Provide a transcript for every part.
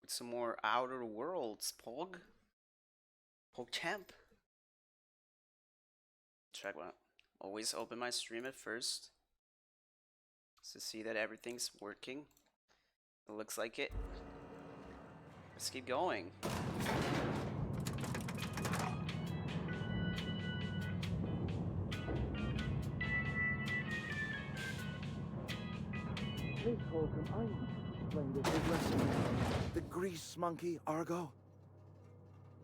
with some more Outer Worlds, Pog. PogChamp. Check out. Always open my stream at first to see that everything's working. It looks like it. Let's keep going. Please, Holcomb, I want to explain this big lesson. The grease monkey, Argo?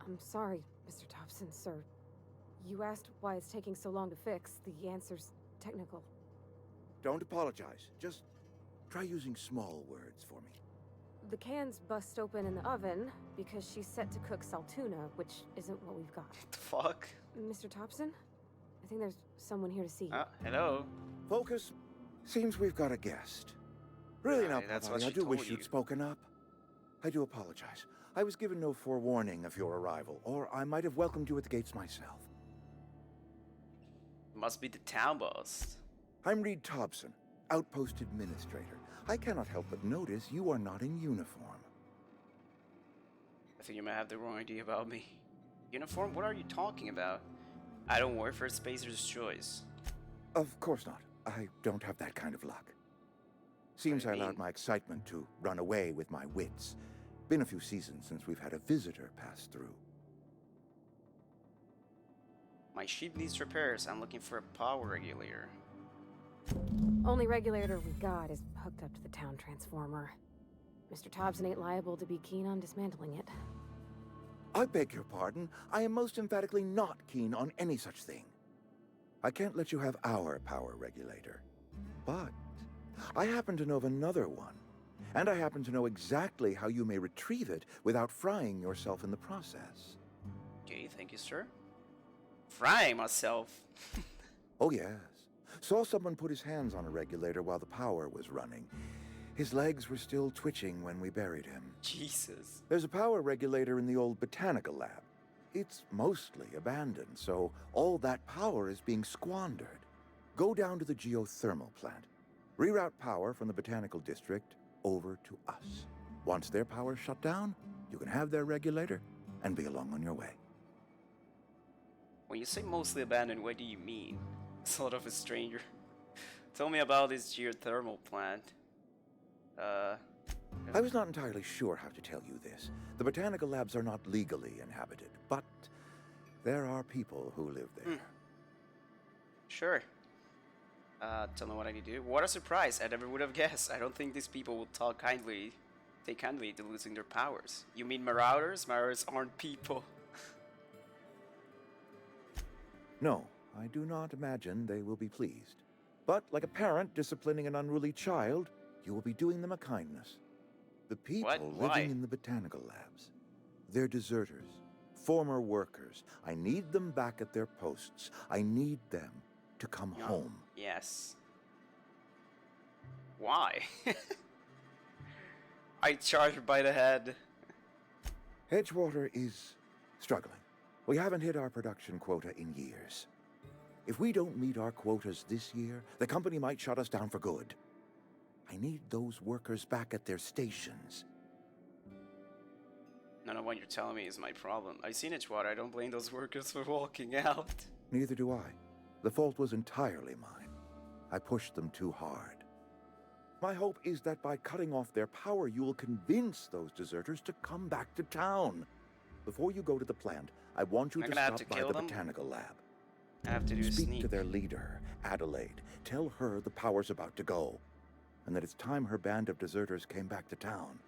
I'm sorry, Mr. Thompson, sir. You asked why it's taking so long to fix. The answer's technical. Don't apologize. Just try using small words for me. The cans bust open in the oven because she's set to cook saltuna, which isn't what we've got. What the fuck? Mr. Thompson? I think there's someone here to see you. Hello. Focus. Seems we've got a guest. Really now, That's what Pavati, I she do wish told you'd you. spoken up. I do apologize. I was given no forewarning of your arrival, or I might have welcomed you at the gates myself. Must be the town boss. I'm Reed Thompson, Outpost Administrator. I cannot help but notice you are not in uniform. I think you might have the wrong idea about me. Uniform? What are you talking about? I don't work for Spacer's Choice. Of course not. I don't have that kind of luck. Seems What I do you allowed mean? my excitement to run away with my wits. Been a few seasons since we've had a visitor pass through. My ship needs repairs. I'm looking for a power regulator. Only regulator we got is hooked up to the town transformer. Mr. Thompson ain't liable to be keen on dismantling it. I beg your pardon. I am most emphatically not keen on any such thing. I can't let you have our power regulator. But I happen to know of another one. And I happen to know exactly how you may retrieve it without frying yourself in the process. Okay, thank you, sir. Frying myself. Oh, yes. Saw someone put his hands on a regulator while the power was running. His legs were still twitching when we buried him. Jesus. There's a power regulator in the old botanical lab. It's mostly abandoned, so all that power is being squandered. Go down to the geothermal plant. Reroute power from the botanical district over to us. Once their power's shut down, you can have their regulator and be along on your way. When you say mostly abandoned, what do you mean? Sort of a stranger. Tell me about this geothermal plant. I was not entirely sure how to tell you this. The botanical labs are not legally inhabited, but there are people who live there. Sure. Tell me what I need to do. What a surprise! I never would have guessed. I don't think these people will take kindly to losing their powers. You mean marauders? Marauders aren't people. No, I do not imagine they will be pleased. But like a parent disciplining an unruly child, you will be doing them a kindness. The people Why? living in the botanical labs, they're deserters, former workers. I need them back at their posts. I need them to come home. Yes. Why? I charged by the head. Edgewater is struggling. We haven't hit our production quota in years. If we don't meet our quotas this year, the company might shut us down for good. I need those workers back at their stations. None of what you're telling me is my problem. I've seen Edgewater. I don't blame those workers for walking out. Neither do I. The fault was entirely mine. I pushed them too hard. My hope is that by cutting off their power, you will convince those deserters to come back to town. Before you go to the plant, I want you I'm to gonna have stop to by kill the them? botanical lab. I have to do a Speak sneak. to their leader, Adelaide. Tell her the power's about to go, and that it's time her band of deserters came back to town.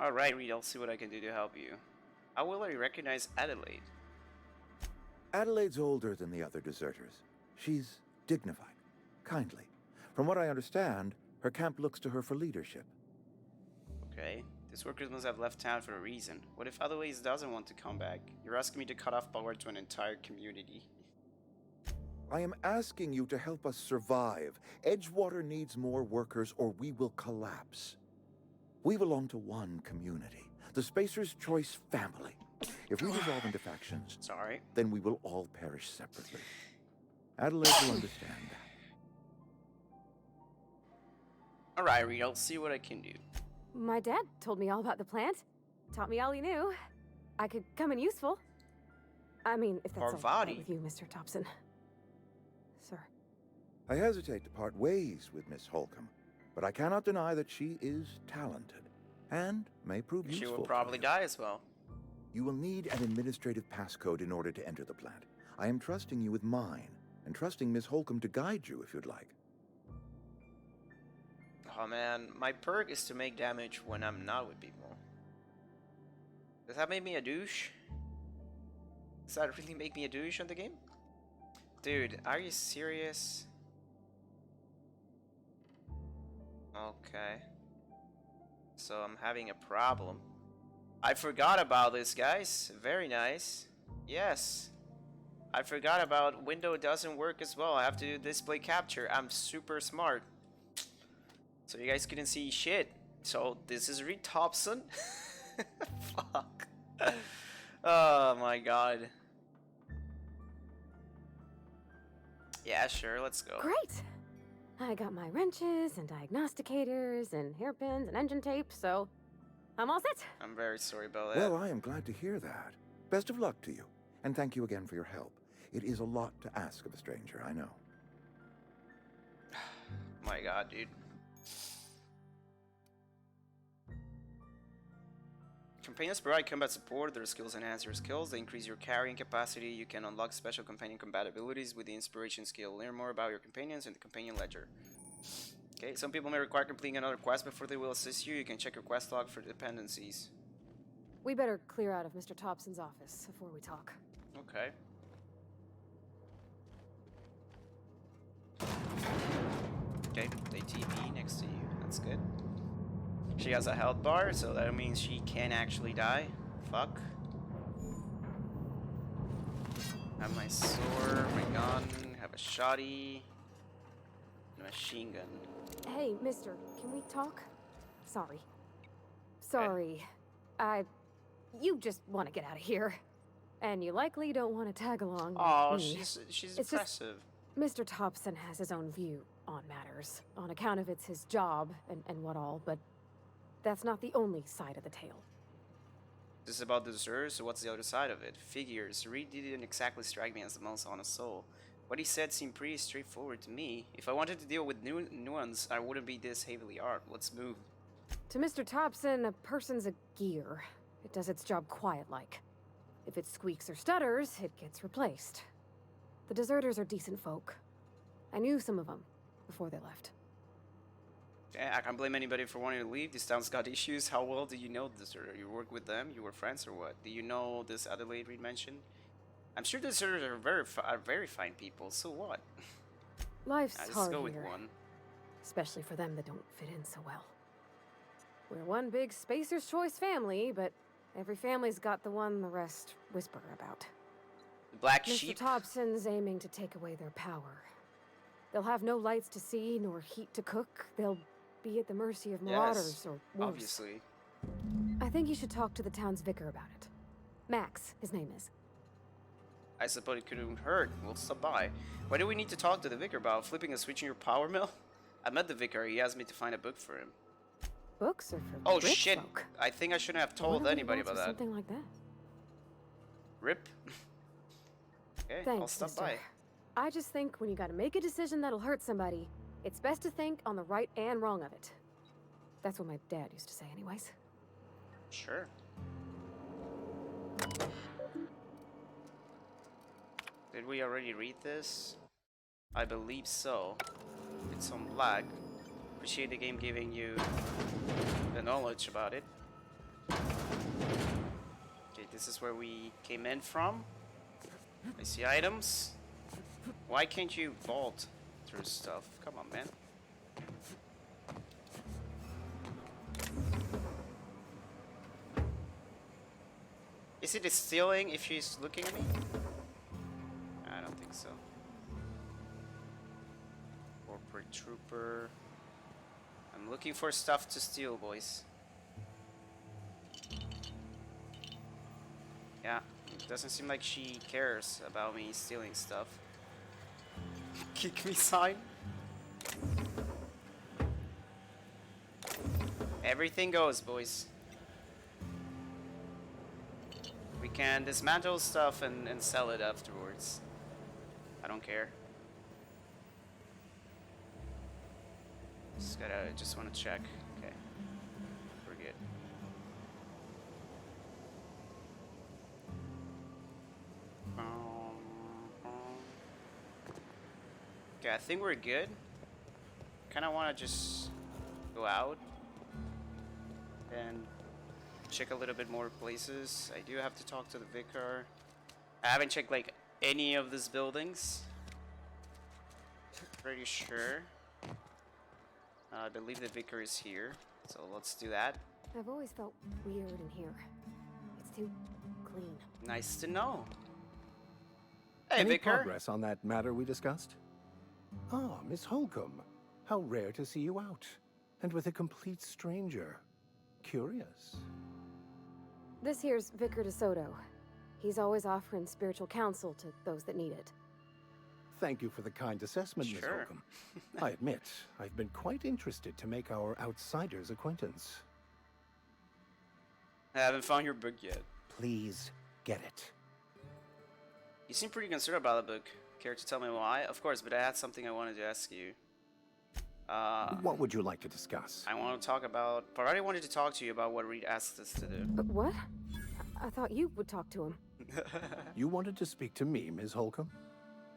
Alright, Reed, I'll see what I can do to help you. How will I recognize Adelaide? Adelaide's older than the other deserters. She's dignified, kindly. From what I understand, her camp looks to her for leadership. Okay. These workers must have left town for a reason. What if Adelaide doesn't want to come back? You're asking me to cut off power to an entire community. I am asking you to help us survive. Edgewater needs more workers or we will collapse. We belong to one community, the Spacer's Choice family. If we dissolve into factions, Sorry. then we will all perish separately. Adelaide will understand that. Alright, Reed, I'll see what I can do. My dad told me all about the plant. Taught me all he knew. I could come in useful. I mean, if that's all right Parvati. with you, Mr. Thompson. Sir. I hesitate to part ways with Miss Holcomb, but I cannot deny that she is talented and may prove useful. She will for probably you. die as well. You will need an administrative passcode in order to enter the plant. I am trusting you with mine, and trusting Miss Holcomb to guide you if you'd like. Oh man, my perk is to make damage when I'm not with people. Does that make me a douche? Does that really make me a douche on the game? Dude, are you serious? Okay. So I'm having a problem. I forgot about this, guys. Very nice. Yes. I forgot about window doesn't work as well. I have to do display capture. I'm super smart. So you guys couldn't see shit. So this is Reed Thompson. Fuck. Oh my god. Yeah, sure, let's go. Great! I got my wrenches and diagnosticators and hairpins and engine tape, so I'm all set. I'm very sorry about that. Well, I am glad to hear that. Best of luck to you, and thank you again for your help. It is a lot to ask of a stranger, I know. My god, dude. Companions provide combat support. Their skills enhance your skills. They increase your carrying capacity. You can unlock special companion combat abilities with the inspiration skill. Learn more about your companions in the companion ledger. Okay, some people may require completing another quest before they will assist you. You can check your quest log for dependencies. We better clear out of Mr. Thompson's office before we talk. Okay. Okay, they TP next to you. That's good. She has a health bar, so that means she can actually die. Fuck. Have my sword, my gun, have a shotty, and a machine gun. Hey, mister, can we talk? Sorry. Sorry. You just want to get out of here. And you likely don't want to tag along Oh, with me. she's It's just- impressive. Mr. Thompson has his own view on matters, on account of it's his job and what all, but that's not the only side of the tale. This is about the deserters, so what's the other side of it? Figures. Reed didn't exactly strike me as the most honest soul. What he said seemed pretty straightforward to me. If I wanted to deal with nuance, I wouldn't be this heavily armed. Let's move. To Mr. Thompson, a person's a gear. It does its job quiet-like. If it squeaks or stutters, it gets replaced. The deserters are decent folk. I knew some of them before they left. Yeah, I can't blame anybody for wanting to leave. This town's got issues. How well do you know the deserter? You work with them? You were friends or what? Do you know this Adelaide Reed mentioned? I'm sure deserters are very fine people, so what? Life's Let's hard go with here, one. especially for them that don't fit in so well. We're one big Spacer's Choice family, but every family's got the one the rest whisper about. The black Mr. sheep. Thompson's aiming to take away their power. They'll have no lights to see nor heat to cook. They'll be at the mercy of marauders or worse. Obviously. I think you should talk to the town's vicar about it. Max, his name is. I suppose it couldn't hurt. We'll stop by. Why do we need to talk to the vicar about flipping a switch in your power mill? I met the vicar. He asked me to find a book for him. Books are for Oh rich shit! folk. I think I shouldn't have I told wonder what he anybody wants about with that. Something like that. Rip. Okay, Thanks, I'll stop mister. by. I just think when you gotta make a decision that'll hurt somebody, it's best to think on the right and wrong of it. That's what my dad used to say anyways. Sure. Did we already read this? I believe so. With some lag. Appreciate the game giving you the knowledge about it. Okay, this is where we came in from. I see items. Why can't you vault through stuff? Come on, man. Is it stealing if she's looking at me? I don't think so. Corporate trooper. I'm looking for stuff to steal, boys. Yeah, it doesn't seem like she cares about me stealing stuff. Kick me sign. Everything goes, boys. We can dismantle stuff and sell it afterwards. I don't care. Just want to check. Okay. We're good. Okay, I think we're good. Kind of want to just go out and check a little bit more places. I do have to talk to the vicar. I haven't checked like any of these buildings. Pretty sure. I believe the vicar is here, so let's do that. I've always felt weird in here. It's too clean. Nice to know. Hey, Any vicar. progress on that matter we discussed? Ah, Miss Holcomb. How rare to see you out. And with a complete stranger. Curious. This here's Vicar DeSoto. He's always offering spiritual counsel to those that need it. Thank you for the kind assessment, Miss Sure. Holcomb. I admit, I've been quite interested to make our outsider's acquaintance. I haven't found your book yet. Please, get it. You seem pretty concerned about the book. Care to tell me why? Of course, but I had something I wanted to ask you. What would you like to discuss? I want to talk about... Parvati wanted to talk to you about what Reed asked us to do. But what? I thought you would talk to him. You wanted to speak to me, Ms. Holcomb?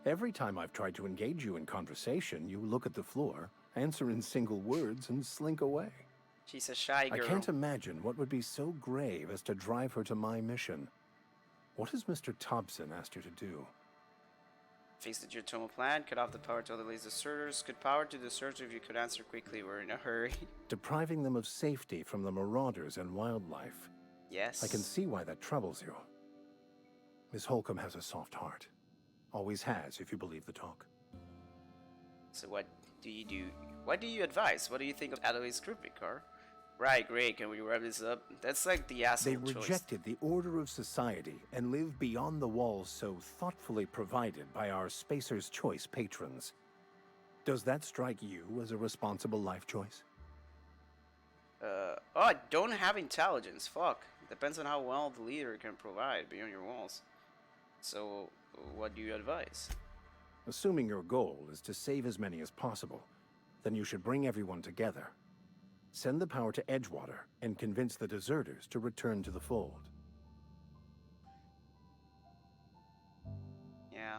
Every time I've tried to engage you in conversation, you look at the floor, answer in single words, and slink away. She's a shy I girl. can't imagine what would be so grave as to drive her to my mission. What has Mr. Thompson asked you to do? Face the geothermal plant, cut off the power to other laser deserters. Good power to the deserters if you could answer quickly. We're in a hurry. Depriving them of safety from the marauders and wildlife. Yes. I can see why that troubles you. Miss Holcomb has a soft heart. Always has, if you believe the talk. So what do you do? What do you advise? What do you think of Adelaide group, Vicar? Right, great. Can we wrap this up? That's like the asshole They choice. rejected the order of society and live beyond the walls so thoughtfully provided by our Spacer's Choice patrons. Does that strike you as a responsible life choice? Oh, I don't have intelligence. Fuck. Depends on how well the leader can provide beyond your walls. So, what do you advise? Assuming your goal is to save as many as possible, then you should bring everyone together. Send the power to Edgewater and convince the deserters to return to the fold. Yeah.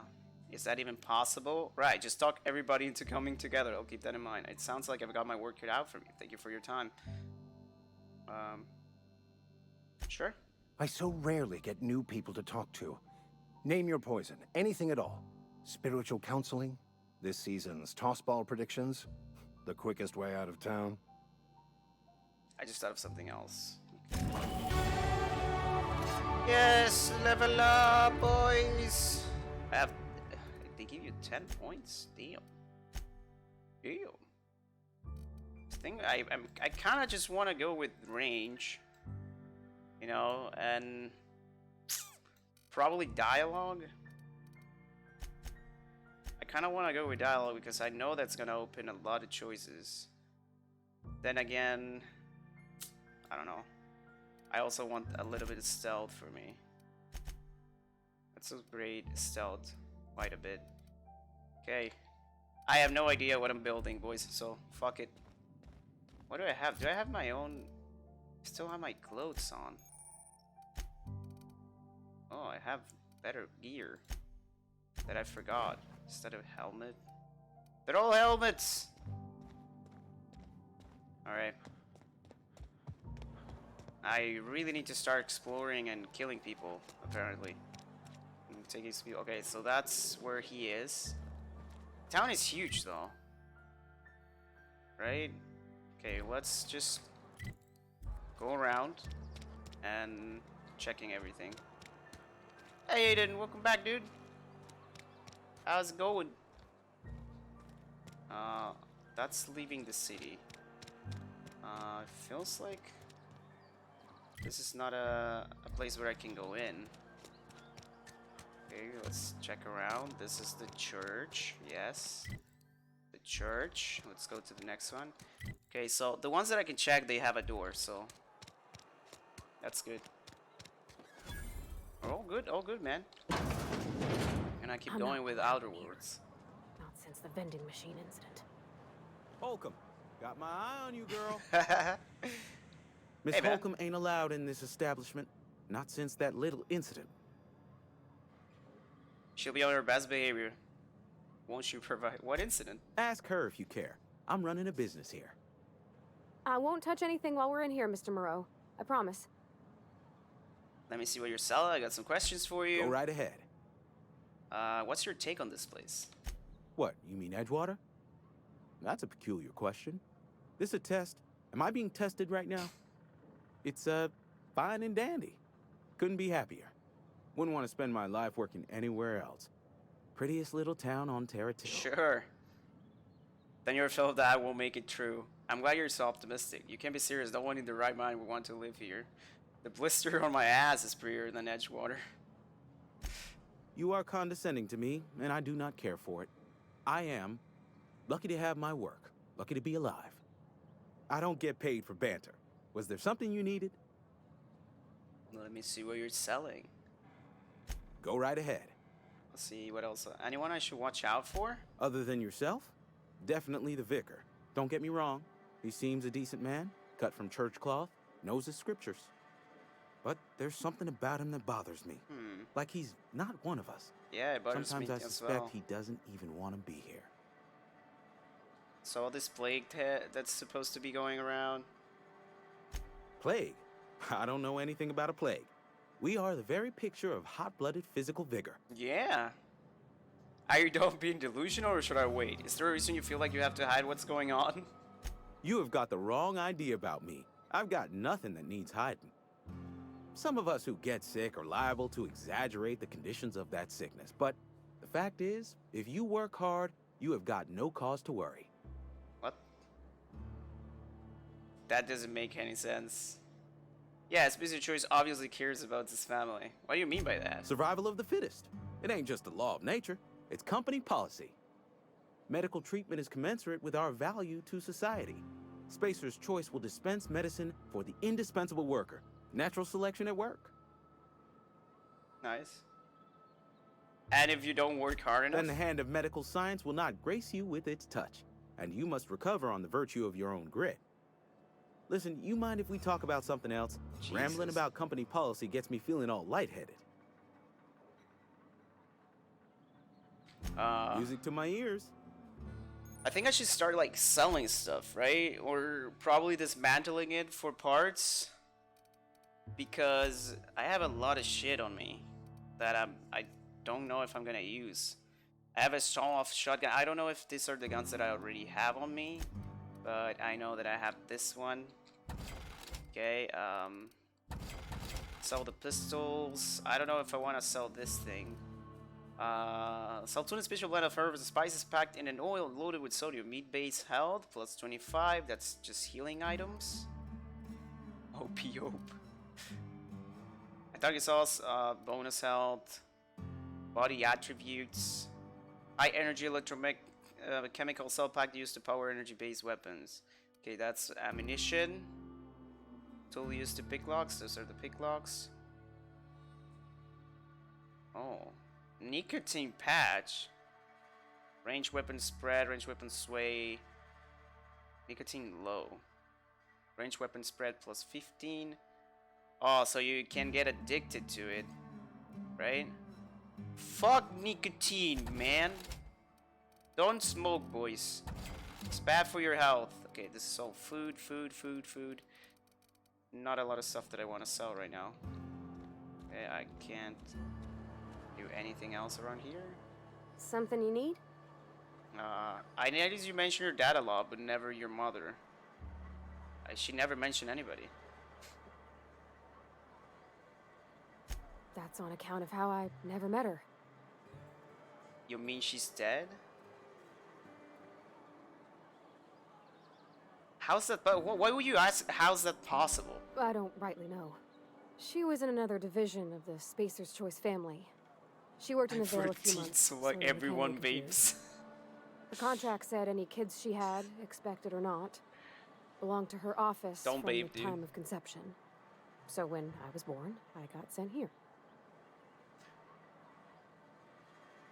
Is that even possible? Right, just talk everybody into coming together. I'll keep that in mind. It sounds like I've got my work cut out for me. Thank you for your time. Sure. I so rarely get new people to talk to. Name your poison, anything at all. Spiritual counseling, this season's tossball predictions, the quickest way out of town. I just thought of something else. Okay. Yes, level up, boys. They give you 10 points. Damn. I kind of just want to go with range, you know, and probably dialogue. I kind of want to go with dialogue because I know that's gonna open a lot of choices. Then again, I don't know. I also want a little bit of stealth for me. Let's upgrade stealth quite a bit. Okay. I have no idea what I'm building, boys, so fuck it. What do I have? Do I have my own... I still have my clothes on. Oh, I have better gear that I forgot. Instead of helmet. They're all helmets! Alright. I really need to start exploring and killing people, apparently. I'm taking speed. Okay, so that's where he is. Town is huge, though. Right? Okay, let's just go around and checking everything. Hey, Aiden, welcome back, dude. How's it going? That's leaving the city. It feels like this is not a place where I can go in. Okay, let's check around. This is the church. Yes. The church. Let's go to the next one. Okay, so the ones that I can check, they have a door, so that's good. All good, man. And I keep I'm going not with going Outer here. Worlds. Not since the vending machine incident. Holcomb, got my eye on you, girl. Miss Hey, man. Holcomb ain't allowed in this establishment. Not since that little incident. She'll be on her best behavior. Won't you provide? What incident? Ask her if you care. I'm running a business here. I won't touch anything while we're in here, Mr. Moreau. I promise. Let me see what you're selling. I got some questions for you. Go right ahead. What's your take on this place? What, you mean Edgewater? That's a peculiar question. This a test? Am I being tested right now? It's, fine and dandy. Couldn't be happier. Wouldn't want to spend my life working anywhere else. Prettiest little town on Terra Till. Sure. Then your fellow dad will make it true. I'm glad you're so optimistic. You can't be serious. No one in the right mind would want to live here. The blister on my ass is prettier than Edgewater. You are condescending to me, and I do not care for it. I am lucky to have my work, lucky to be alive. I don't get paid for banter. Was there something you needed? Let me see what you're selling. Go right ahead. Let's see what else. Anyone I should watch out for? Other than yourself? Definitely the vicar. Don't get me wrong. He seems a decent man, cut from church cloth, knows his scriptures. But there's something about him that bothers me. Like he's not one of us. Yeah, it bothers Sometimes me I as suspect well. he doesn't even want to be here. So all this plague that's supposed to be going around. Plague? I don't know anything about a plague. We are the very picture of hot-blooded physical vigor. Yeah. Are you done being delusional or should I wait? Is there a reason you feel like you have to hide what's going on? You have got the wrong idea about me. I've got nothing that needs hiding. Some of us who get sick are liable to exaggerate the conditions of that sickness, but the fact is, if you work hard, you have got no cause to worry. What? That doesn't make any sense. Yeah, Species Choice obviously cares about his family. What do you mean by that? Survival of the fittest. It ain't just a law of nature, it's company policy. Medical treatment is commensurate with our value to society. Spacer's Choice will dispense medicine for the indispensable worker. Natural selection at work. Nice. And if you don't work hard enough? Then the hand of medical science will not grace you with its touch, and you must recover on the virtue of your own grit. Listen, you mind if we talk about something else? Rambling Jesus. about company policy gets me feeling all lightheaded. Music to my ears. I think I should start like selling stuff, right? Or probably dismantling it for parts. Because I have a lot of shit on me that I don't know if I'm gonna use. I have a saw-off shotgun. I don't know if these are the guns that I already have on me, but I know that I have this one. Okay, sell the pistols. I don't know if I want to sell this thing. Sell tuna special blend of herbs and spices packed in an oil loaded with sodium. Meat base health plus 25. That's just healing items. OP. Target sauce, bonus health, body attributes, high energy chemical cell pack used to power energy based weapons. Okay, that's ammunition. Tool used to pick locks. Those are the pick locks. Oh, nicotine patch. Range weapon spread, range weapon sway. Nicotine low. Range weapon spread plus 15. Oh, so you can get addicted to it, right? Fuck nicotine, man. Don't smoke, boys. It's bad for your health. Okay, this is all food. Not a lot of stuff that I want to sell right now. Okay, I can't do anything else around here. Something you need? I noticed you mention your dad a lot, but never your mother. She never mentioned anybody. That's on account of how I never met her. You mean she's dead? How's that? Why would you ask? How's that possible? I don't rightly know. She was in another division of the Spacer's Choice family. She worked in the Vale a few months. So like slowly everyone becoming confused. vapes. The contract said any kids she had, expected or not, belonged to her office Don't from babe, the dude. time of conception. So when I was born, I got sent here.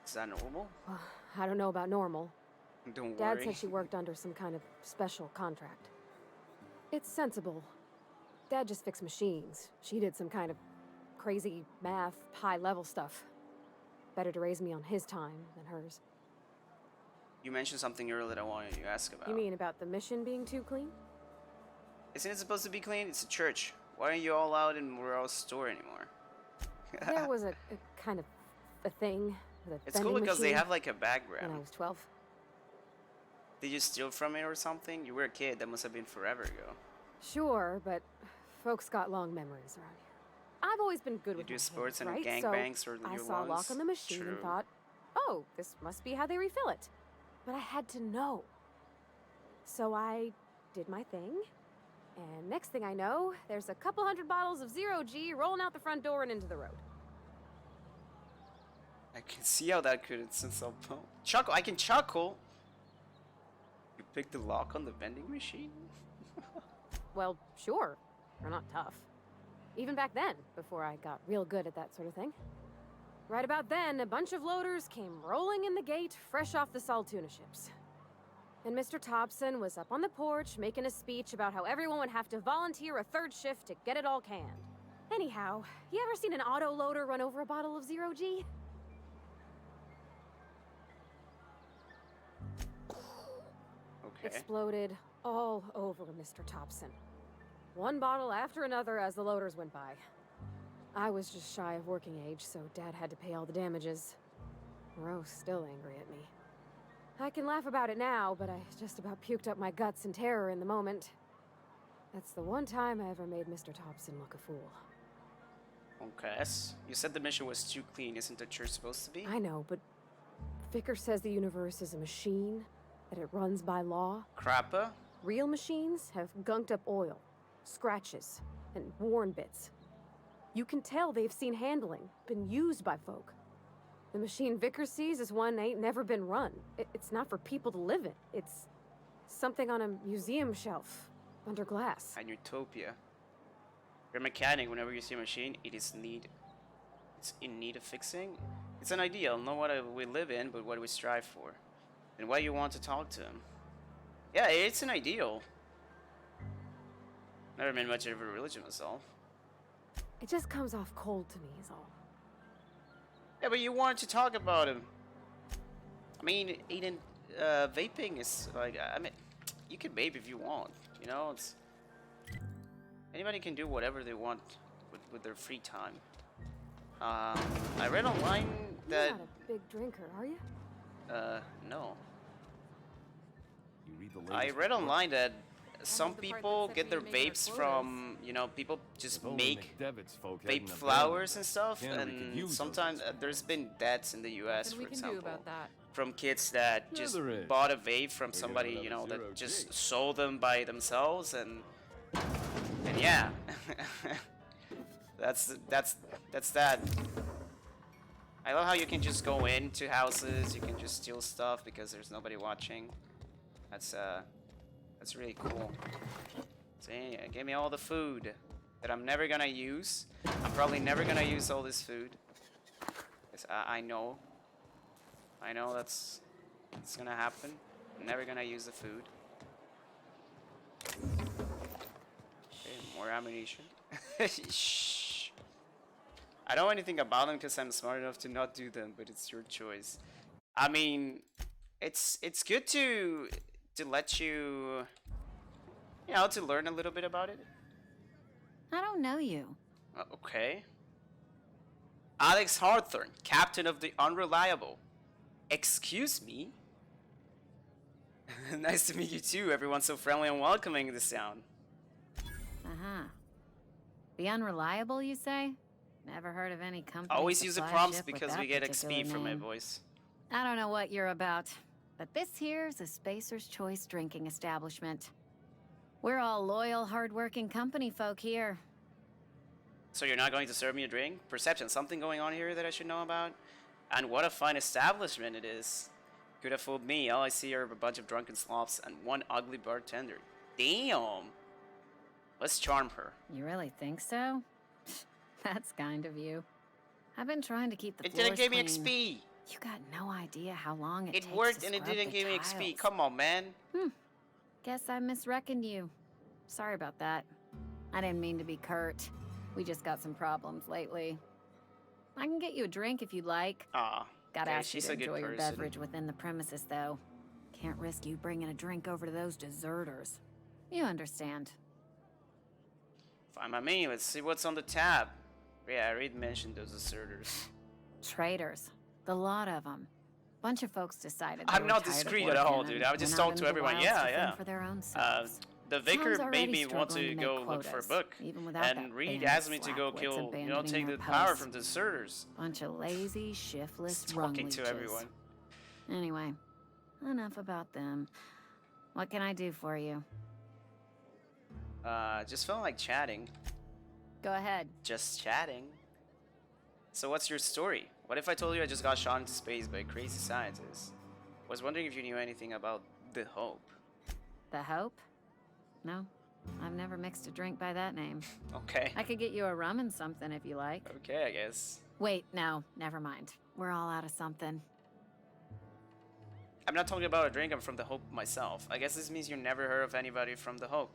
Is that normal? Well, I don't know about normal. Don't Dad worry. said she worked under some kind of special contract. It's sensible. Dad just fixed machines. She did some kind of crazy math, high-level stuff. Better to raise me on his time than hers. You mentioned something earlier that I wanted to ask about. You mean about the mission being too clean? Isn't it supposed to be clean? It's a church. Why aren't you all out in Morale's store anymore? There was a kind of a thing with a It's cool vending because they machine have like a when I background. was 12. Did you steal from it or something? You were a kid. That must have been forever ago. Sure, but folks got long memories around here. I've always been good You with do my sports hands, and right? gangbangs So or the I new saw a lock ones? on the machine True. and thought, oh, this must be how they refill it. But I had to know. So I did my thing, and next thing I know, there's a couple hundred bottles of Zero G rolling out the front door and into the road. I can see how that could insult chuckle. I can chuckle. You picked the lock on the vending machine? Well, sure. They're not tough. Even back then, before I got real good at that sort of thing. Right about then, a bunch of loaders came rolling in the gate, fresh off the Saltuna ships. And Mr. Thompson was up on the porch making a speech about how everyone would have to volunteer a third shift to get it all canned. Anyhow, you ever seen an auto loader run over a bottle of Zero G? Okay. Exploded all over Mr. Thompson. One bottle after another as the loaders went by. I was just shy of working age, so Dad had to pay all the damages. Moreau's still angry at me. I can laugh about it now, but I just about puked up my guts in terror in the moment. That's the one time I ever made Mr. Thompson look a fool. Okay. You said the mission was too clean. Isn't the church supposed to be? I know, but Vickers says the universe is a machine, that it runs by law. Crappa? Real machines have gunked up oil, scratches, and worn bits. You can tell they've seen handling, been used by folk. The machine Vickers sees is one ain't never been run. It's not for people to live in. It's something on a museum shelf, under glass. An utopia. You're a mechanic. Whenever you see a machine, it's in need of fixing. It's an ideal, not what we live in, but what we strive for. And why you want to talk to him. Yeah, it's an ideal. Never been much of a religion myself. It just comes off cold to me, is all. Yeah, but you wanted to talk about him. I mean, Aiden, vaping is like, I mean, you can vape if you want. You know, it's anybody can do whatever they want with their free time. I read online that You're not a big drinker, are you? no. You read the I latest read report? online that some the part that people said get we their made our vapes quotas. from, you know, people just If only make McDevitt's folk vape hadn't flowers abandoned and us. stuff, Canada could and use those sometimes instruments. there's been deaths in the U.S. Nothing for we can example, do about that. from kids that Yeah, just there is. bought a vape from We got somebody, another you know, that 0G. just sold them by themselves, and yeah, that's that. I love how you can just go into houses, you can just steal stuff because there's nobody watching. That's really cool. See, give me all the food that I'm never gonna use. I'm probably never gonna use all this food. 'Cause I know that's gonna happen. I'm never gonna use the food. Okay, more ammunition. Shh. I don't know anything about them because I'm smart enough to not do them, but it's your choice. I mean, it's good to let you, you know, to learn a little bit about it. I don't know you. Okay. Alex Hawthorne, captain of the Unreliable. Excuse me? Nice to meet you too. Everyone's so friendly and welcoming in this town. Uh-huh. The Unreliable, you say? Never heard of any company. Always use the supply prompts ship with because that we get particular XP from my name. voice. I don't know what you're about, but this here's a Spacer's Choice drinking establishment. We're all loyal, hard-working company folk here. So you're not going to serve me a drink? Perception, something going on here that I should know about? And what a fine establishment it is. Could have fooled me. All I see are a bunch of drunken sloths and one ugly bartender. Damn. Let's charm her. You really think so? That's kind of you. I've been trying to keep the It floors didn't give me clean. XP. You got no idea how long it It takes worked to and it scrub didn't the give me tiles. XP. Come on, man. Guess I misreckoned you. Sorry about that. I didn't mean to be curt. We just got some problems lately. I can get you a drink if you'd like. Aw. Gotta okay, ask you she's to a good enjoy your person. beverage within the premises, though. Can't risk you bringing a drink over to those deserters. You understand. Fine by me. Let's see what's on the tab. Yeah, I already mentioned those deserters. Traitors. The lot of them. Bunch of folks decided they I'm were not tired of discreet at all, working dude. and I would just went out talk to into the everyone. wilds Yeah, to fend yeah. for their own selves. The Town's vicar made already me want struggling to make go look for a quotas, book. even without And that Reed band of asked me to go slackwits kill, abandoning take their the power posts. from deserters. Bunch of lazy, shiftless Just rung talking to leeches. everyone. Anyway, enough about them. What can I do for you? Just feeling like chatting. Go ahead. Just chatting. So what's your story? What if I told you I just got shot into space by a crazy scientist? Was wondering if you knew anything about the Hope. The Hope? No, I've never mixed a drink by that name. Okay. I could get you a rum and something if you like. Okay, I guess. Wait, no, never mind. We're all out of something. I'm not talking about a drink, I'm from the Hope myself. I guess this means you never heard of anybody from the Hope.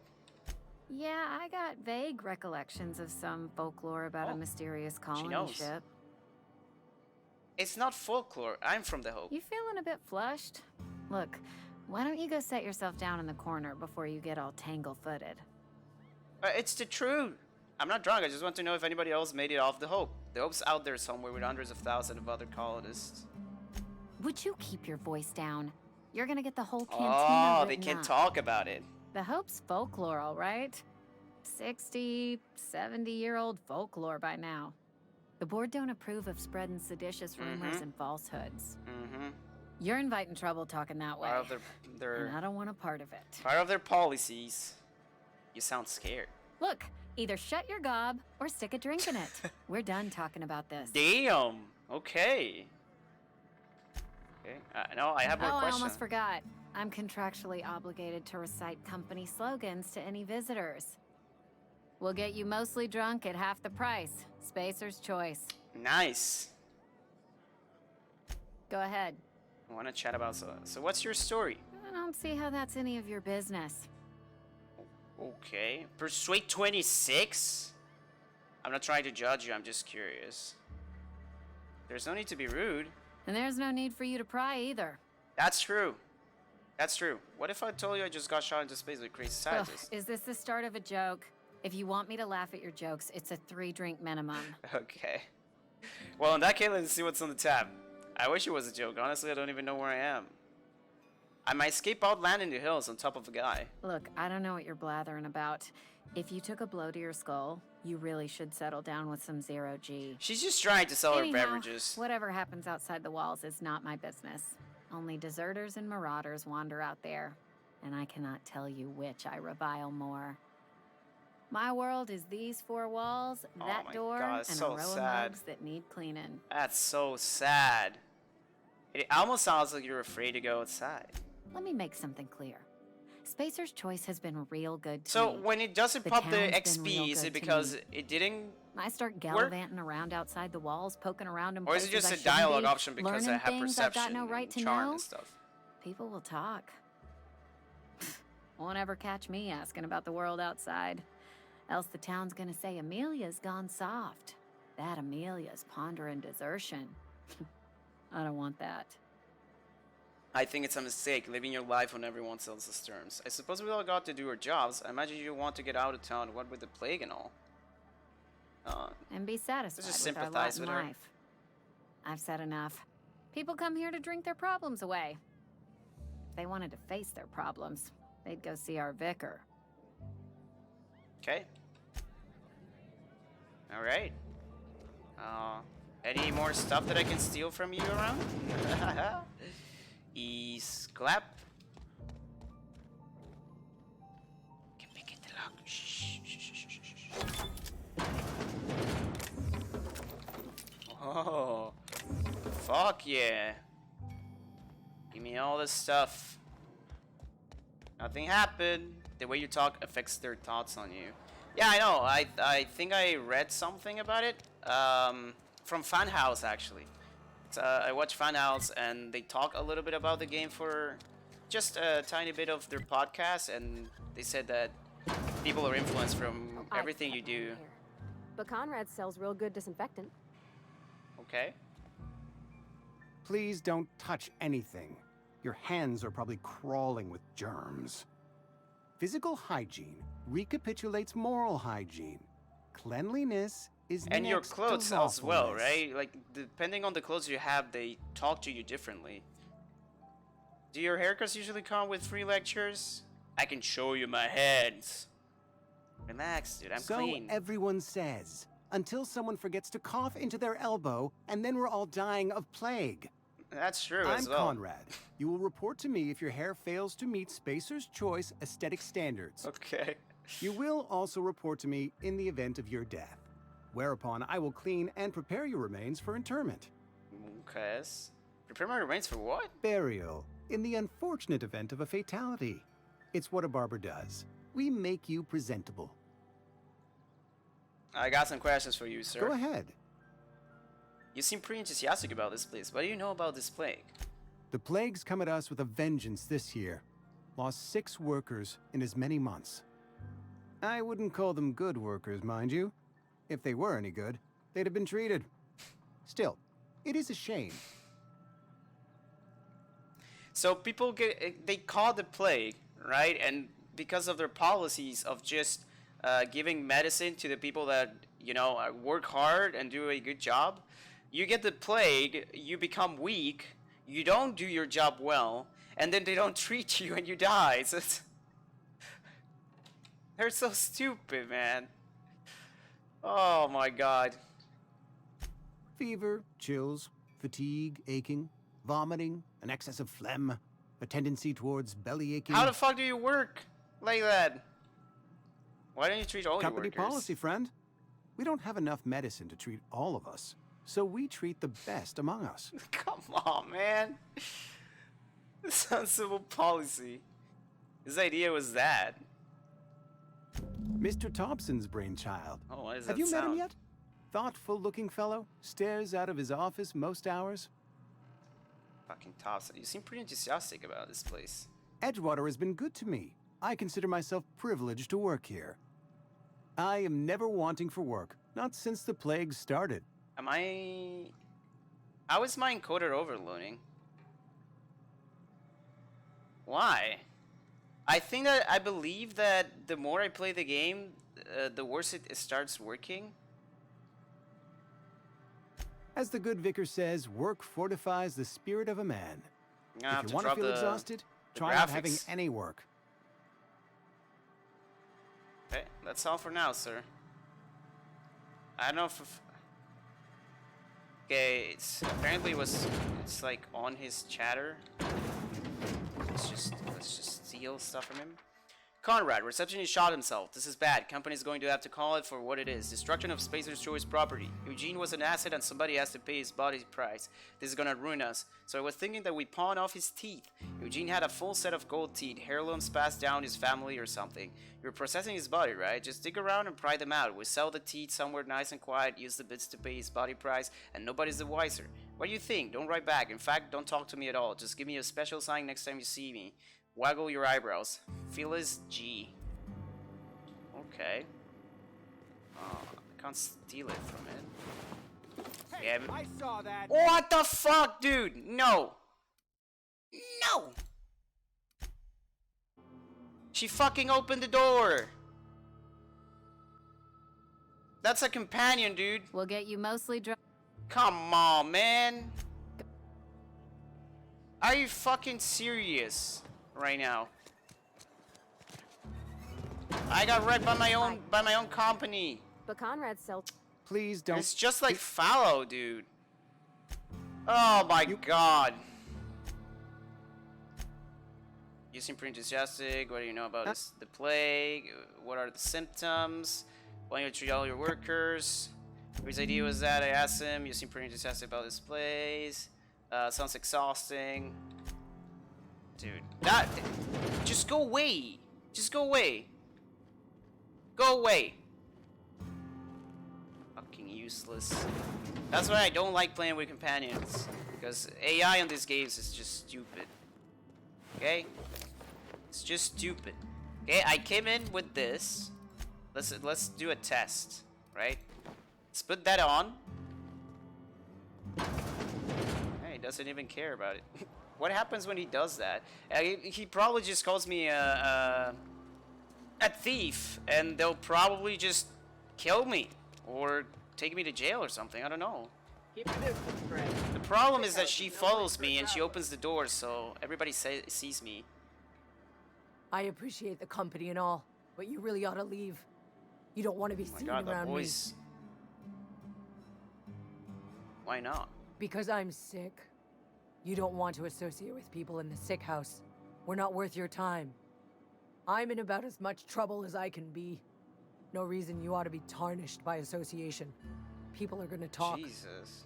Yeah, I got vague recollections of some folklore about Oh, a mysterious colony knows. ship. It's not folklore, I'm from the Hope. You feeling a bit flushed? Look, why don't you go set yourself down in the corner before you get all tangle-footed? It's the truth. I'm not drunk, I just want to know if anybody else made it off the Hope. The Hope's out there somewhere with hundreds of thousands of other colonists. Would you keep your voice down? You're gonna get the whole cantina Oh, they written can't up. talk about it. The Hope's folklore, all right? 60, 70-year-old folklore by now. The board don't approve of spreading seditious rumors and falsehoods. Mm-hmm. You're inviting trouble talking that way. Part of And their I don't want a part of it. part of their policies. You sound scared. Look, either shut your gob or stick a drink in it. We're done talking about this. Damn. Okay. Okay. No, I have more I questions. almost forgot. I'm contractually obligated to recite company slogans to any visitors. We'll get you mostly drunk at half the price. Spacer's choice. Nice. Go ahead. I want to chat about so what's your story? I don't see how that's any of your business. Okay. Persuade 26? I'm not trying to judge you, I'm just curious. There's no need to be rude. And there's no need for you to pry either. That's true. That's true. What if I told you I just got shot into space with crazy Ugh, scientists? is this the start of a joke? If you want me to laugh at your jokes, it's a 3-drink minimum. Okay. Well, in that case, let's see what's on the tab. I wish it was a joke. Honestly, I don't even know where I am. I might escape out, land in the hills on top of a guy. Look, I don't know what you're blathering about. If you took a blow to your skull, you really should settle down with some zero-G. She's just trying to sell her Anyhow, beverages. whatever happens outside the walls is not my business. Only deserters and marauders wander out there, and I cannot tell you which I revile more. My world is these 4 walls, Oh that my door, God, and it's a so row sad. of mugs that need cleaning. That's so sad. It almost sounds like you're afraid to go outside. Let me make something clear. Spacer's Choice has been real good to So me. when it doesn't The pop the town's been real XP, is good it to because me. it didn't, I start gallivanting around outside the walls, poking around in or is it places just I a shouldn't dialogue be, option because I learning have things I've perception got no right and to charm know? and stuff? People will talk. Won't ever catch me asking about the world outside. Else the town's gonna say Amelia's gone soft. That Amelia's pondering desertion. I don't want that. I think it's a mistake living your life on everyone else's terms. I suppose we all got to do our jobs. I imagine you want to get out of town, what with the plague and all. And be satisfied just with our lot sympathize in with her. life. I've said enough. People come here to drink their problems away. If they wanted to face their problems, they'd go see our vicar. Okay. Alright. Any more stuff that I can steal from you around? Is clap. Can pick it the lock. Shh, shh, shh, shh, shh, shh. Oh, fuck yeah. Give me all this stuff. Nothing happened. the way you talk affects their thoughts on you. Yeah, I know. I think I read something about it from Fan House actually. I watch Fan House and they talk a little bit about the game for just a tiny bit of their podcast, and they said that people are influenced from everything you do. But Conrad sells real good disinfectant. Okay. Please don't touch anything. Your hands are probably crawling with germs. Physical hygiene recapitulates moral hygiene. Cleanliness is And your next to clothes as well, lawfulness. right? Like, depending on the clothes you have, they talk to you differently. Do your haircuts usually come with free lectures? I can show you my hands. Relax, dude, I'm So clean. everyone says, until someone forgets to cough into their elbow, and then we're all dying of plague. That's true I'm as well. Conrad. You will report to me if your hair fails to meet Spacer's Choice aesthetic standards. Okay. You will also report to me in the event of your death, whereupon I will clean and prepare your remains for interment. Okay. Prepare my remains for what? Burial, in the unfortunate event of a fatality. It's what a barber does. We make you presentable. I got some questions for you, sir. Go ahead. You seem pretty enthusiastic about this place. What do you know about this plague? The plague's come at us with a vengeance this year. Lost 6 workers in as many months. I wouldn't call them good workers, mind you. If they were any good, they'd have been treated. Still, it is a shame. So people they call the plague, right? And because of their policies of just giving medicine to the people that, you know, work hard and do a good job, you get the plague, you become weak, you don't do your job well, and then they don't treat you and you die. So they're so stupid, man. Oh my god. Fever, chills, fatigue, aching, vomiting, an excess of phlegm, a tendency towards belly aching. How the fuck do you work like that? Why don't you treat all Company your workers? policy, friend. We don't have enough medicine to treat all of us, so we treat the best among us. Come on, man. Sensible policy. His idea was that. Mr. Thompson's brainchild. Oh, what is Have that you met him sound? yet? Thoughtful-looking fellow, stares out of his office most hours. Fucking Thompson. You seem pretty enthusiastic about this place. Edgewater has been good to me. I consider myself privileged to work here. I am never wanting for work, not since the plague started. Am I... How is my encoder overloading? Why? I think that I believe that the more I play the game, the worse it starts working. As the good vicar says, work fortifies the spirit of a man. I have If to you want to drop feel the exhausted, the try not having graphics. any work. Okay, that's all for now, sir. I don't know if... Okay, it's apparently it's like on his chatter. Let's just steal stuff from him. Conrad, receptionist shot himself. This is bad. Company's going to have to call it for what it is. Destruction of Spacer's Choice property. Eugene was an asset and somebody has to pay his body price. This is gonna ruin us. So I was thinking that we pawn off his teeth. Eugene had a full set of gold teeth. Heirlooms passed down his family or something. You're processing his body, right? Just dig around and pry them out. We sell the teeth somewhere nice and quiet, use the bits to pay his body price, and nobody's the wiser. What do you think? Don't write back. In fact, don't talk to me at all. Just give me a special sign next time you see me. Waggle your eyebrows. Phyllis G. Okay. Oh, I can't steal it from it. Hey, Yeah, I saw that. what the fuck, dude? No. No. She fucking opened the door. That's a companion, dude. We'll get you mostly drunk. Come on, man. Are you fucking serious right now? I got wrecked by my own company. But Conrad sells. Please don't. It's just like Fallow, dude. Oh my god. You seem pretty enthusiastic. What do you know about this? The plague? What are the symptoms? Why don't you treat all your workers? Whose idea was that? I asked him. You seem pretty enthusiastic about this place. Sounds exhausting. Dude, just go away. Just go away. Go away. Fucking useless. That's why I don't like playing with companions. Because AI in these games is just stupid. Okay? It's just stupid. Okay, I came in with this. Let's do a test, right? Let's put that on. Hey, he doesn't even care about it. What happens when he does that? He probably just calls me a thief, and they'll probably just kill me or take me to jail or something. I don't know. The problem is that she follows me and she opens the door, so everybody sees me. I appreciate the company and all, but you really ought to leave. You don't want to be Oh my seen god, that around voice. Why not? me. Because I'm sick. You don't want to associate with people in the sick house. We're not worth your time. I'm in about as much trouble as I can be. No reason you ought to be tarnished by association. People are gonna talk. Jesus.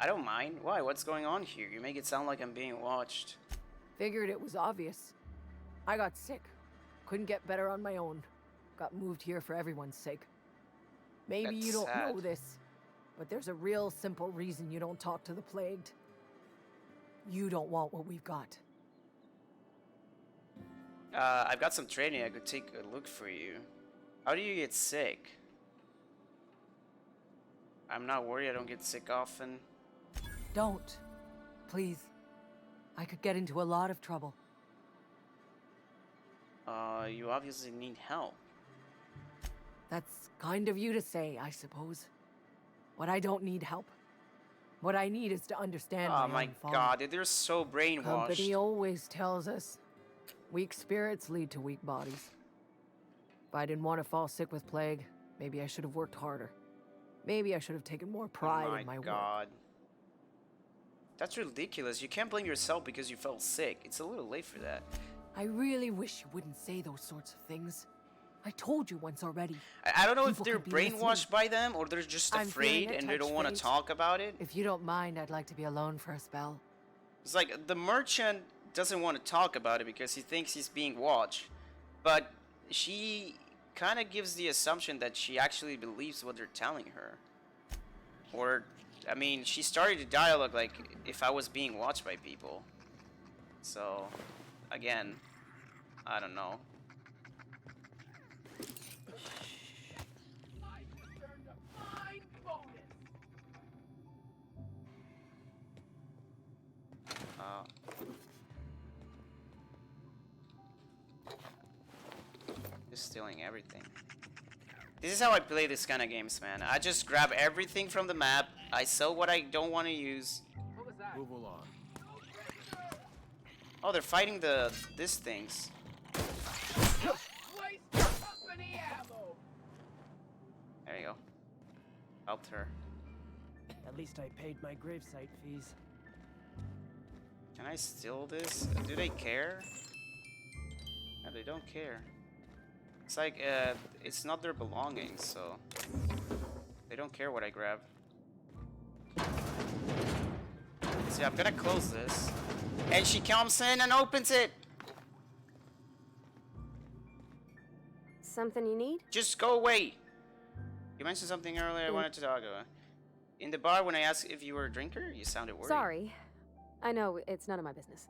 I don't mind. Why? What's going on here? You make it sound like I'm being watched. Figured it was obvious. I got sick. Couldn't get better on my own. Got moved here for everyone's sake. Maybe That's you don't know sad. this, but there's a real simple reason you don't talk to the plagued. You don't want what we've got. I've got some training. I could take a look for you. How do you get sick? I'm not worried. I don't get sick often. Don't. Please. I could get into a lot of trouble. You obviously need help. That's kind of you to say, I suppose. But I don't need help. What I need is to understand Oh my my own fault. god, they're so brainwashed. Company always tells us weak spirits lead to weak bodies. If I didn't want to fall sick with plague, maybe I should have worked harder. Maybe I should have taken more pride in my Oh work. my god. That's ridiculous. You can't blame yourself because you felt sick. It's a little late for that. I really wish you wouldn't say those sorts of things. I told you once already. I don't know if People they're could be listening. brainwashed by them or they're just I'm feeling afraid a and they touch don't want to fate. talk about it. If you don't mind, I'd like to be alone for a spell. It's like the merchant doesn't want to talk about it because he thinks he's being watched. But she kind of gives the assumption that she actually believes what they're telling her. Or, I mean, she started the dialogue like if I was being watched by people. So, again, I don't know. Uh, just stealing everything. This is how I play this kind of games, man. I just grab everything from the map. I sell what I don't want to use. Move along. Oh, they're fighting these things. There you go. Helped her. At least I paid my gravesite fees. Can I steal this? Do they care? No, they don't care. It's like, it's not their belongings, so... They don't care what I grab. See, I'm gonna close this. And she comes in and opens it! Something you need? Just go away! You mentioned something earlier I wanted to talk about. In the bar, when I asked if you were a drinker, you sounded worried. Sorry. I know, it's none of my business.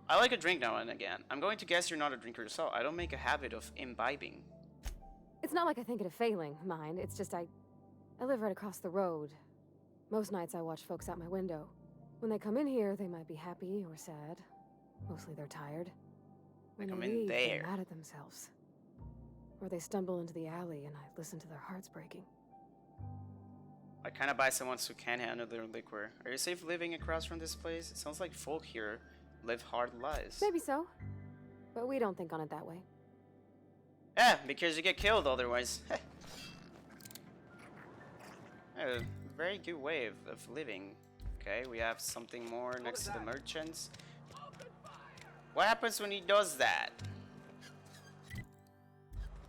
I like a drink now and again. I'm going to guess you're not a drinker yourself. I don't make a habit of imbibing. It's not like I think it a failing, mind. It's just I live right across the road. Most nights I watch folks out my window. When they come in here, they might be happy or sad. Mostly they're tired. When come they in leave, they're there. mad at themselves. Or they stumble into the alley and I listen to their hearts breaking. I kind of buy someone who can't handle their liquor. Are you safe living across from this place? It sounds like folk here live hard lives. Maybe so. But we don't think on it that way. Yeah, because you get killed otherwise. A very good way of living. Okay, we have something more next to the merchants. What happens when he does that?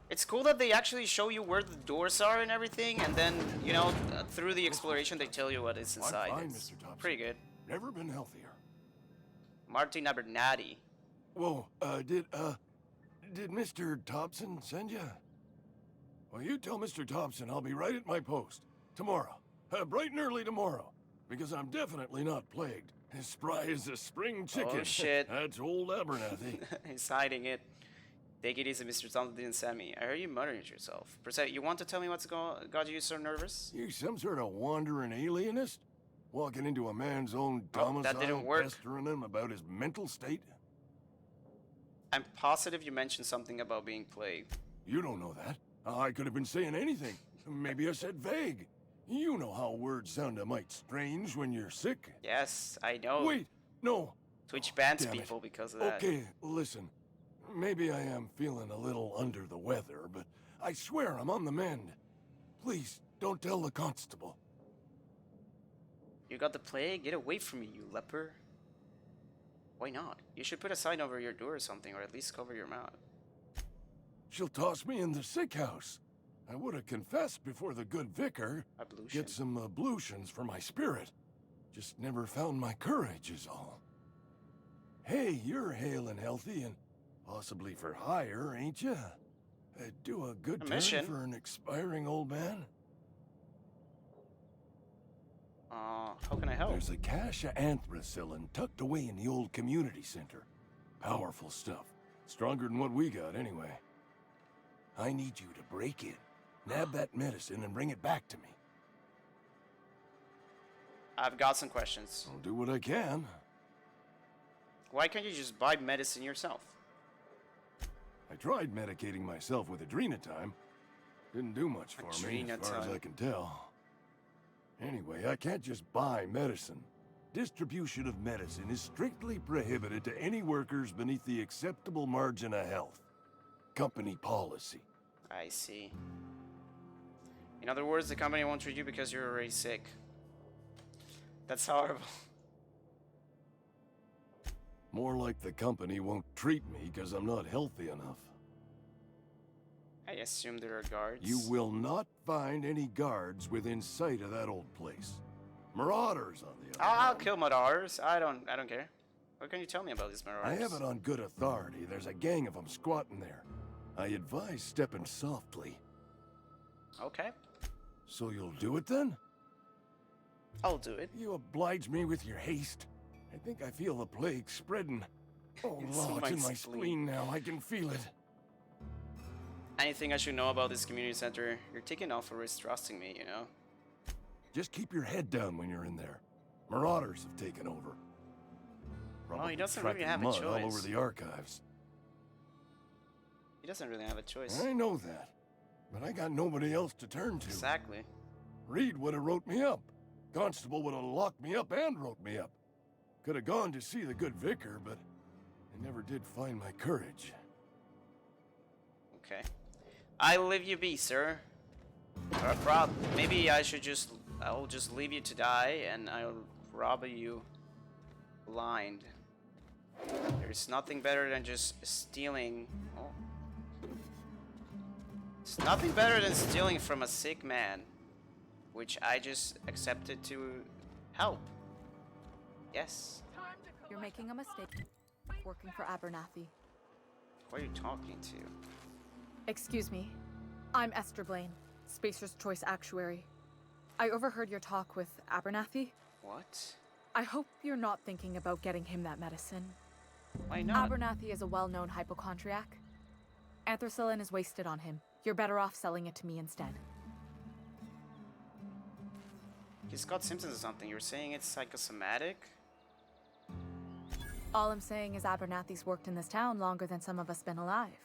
It's cool that they actually show you where the doors are and everything, and then, you know, through the exploration they tell you what is inside. I'm fine, It's Mr. Thompson. pretty good. Never been healthier. Martin Abernathy. Whoa, did Mr. Thompson send you? Well, you tell Mr. Thompson I'll be right at my post. Tomorrow. Bright and early tomorrow. Because I'm definitely not plagued. As spry as a spring chicken. Oh shit. That's old Abernathy. He's hiding it. Take it easy, Mr. Thompson didn't send me. I heard you muttering to yourself. Percent, you want to tell me what's got you so nervous? You some sort of wandering alienist? Walking into a man's own domicile, that didn't work. pestering him about his mental state? I'm positive you mentioned something about being plagued. You don't know that. I could have been saying anything. Maybe I said vague. You know how words sound a mite strange when you're sick. Yes, I know. Wait, no. Twitch bans Damn it. people because of that. Okay, listen. Maybe I am feeling a little under the weather, but I swear I'm on the mend. Please, don't tell the constable. You got the plague? Get away from me, you leper. Why not? You should put a sign over your door or something, or at least cover your mouth. She'll toss me in the sick house. I would have confessed before the good vicar. Ablution. Get some ablutions for my spirit. Just never found my courage is all. Hey, you're hale and healthy and possibly for hire, ain't ya? Do a good turn mission. for an expiring old man? How can I help? There's a cache of anthracillin tucked away in the old community center. Powerful stuff. Stronger than what we got, anyway. I need you to break in, nab that medicine, and bring it back to me. I've got some questions. I'll do what I can. Why can't you just buy medicine yourself? I tried medicating myself with Adrenatime. Didn't do much for me, as far as I can tell. Anyway, I can't just buy medicine. Distribution of medicine is strictly prohibited to any workers beneath the acceptable margin of health. Company policy. I see. In other words, the company won't treat you because you're already sick. That's horrible. More like the company won't treat me because I'm not healthy enough. I assume there are guards. You will not find any guards within sight of that old place. Marauders, on the other I'll hand. kill marauders. I don't care. What can you tell me about these marauders? I have it on good authority. There's a gang of them squatting there. I advise stepping softly. Okay. So you'll do it then? I'll do it. You oblige me with your haste. I think I feel the plague spreading. Oh, It's Lord, my it's in my spleen. spleen now. I can feel it. Anything I should know about this community center? You're taking off a risk trusting me, you know? Just keep your head down when you're in there. Marauders have taken over. Well, he doesn't really tracking have a mud all over choice. the archives. He doesn't really have a choice. I know that, but I got nobody else to turn to. Exactly. Reed would have wrote me up. Constable would have locked me up and wrote me up. Could have gone to see the good vicar, but I never did find my courage. Okay. I'll leave you be, sir. Maybe I'll just leave you to die and I'll rob you blind. There's nothing better than just stealing. Oh. It's nothing better than stealing from a sick man, which I just accepted to help. Yes. You're making a mistake. Working for Abernathy. Who are you talking to? Excuse me. I'm Esther Blaine, Spacer's Choice Actuary. I overheard your talk with Abernathy. What? I hope you're not thinking about getting him that medicine. Why not? Abernathy is a well-known hypochondriac. Anthracillin is wasted on him. You're better off selling it to me instead. He's got symptoms or something. You're saying it's psychosomatic? All I'm saying is Abernathy's worked in this town longer than some of us been alive.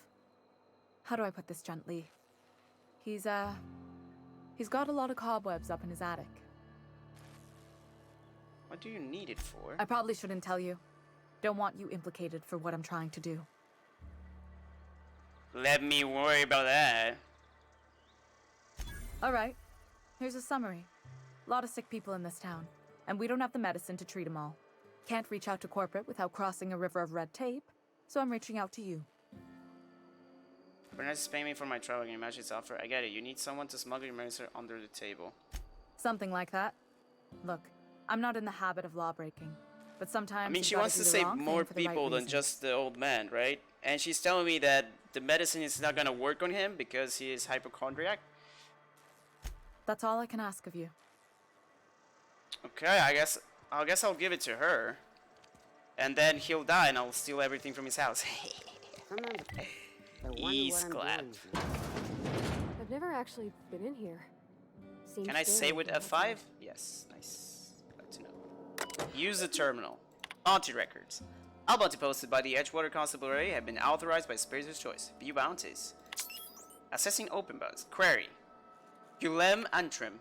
How do I put this gently? He's got a lot of cobwebs up in his attic. What do you need it for? I probably shouldn't tell you. Don't want you implicated for what I'm trying to do. Let me worry about that. All right. Here's a summary. A lot of sick people in this town, and we don't have the medicine to treat them all. Can't reach out to corporate without crossing a river of red tape, so I'm reaching out to you. Bernard's paying me for my travel. Can you match his offer? I get it. You need someone to smuggle your medicine under the table. Something like that. Look, I'm not in the habit of law breaking, But sometimes I mean, you've she gotta wants do to the save wrong thing more for the right people than reasons. just the old man, right? And she's telling me that the medicine is not gonna work on him because he is hypochondriac. That's all I can ask of you. Okay, I guess I'll give it to her. And then he'll die and I'll steal everything from his house. Ease clap. I've never actually been in here. Seems Can I scary say with from outside. F5? Yes, nice. Glad to know. Use the terminal. Bounty records. All bounty posted by the Edgewater Constabulary have been authorized by Spacer's Choice. View bounties. Assessing open bounties. Query. Guillem Antrim.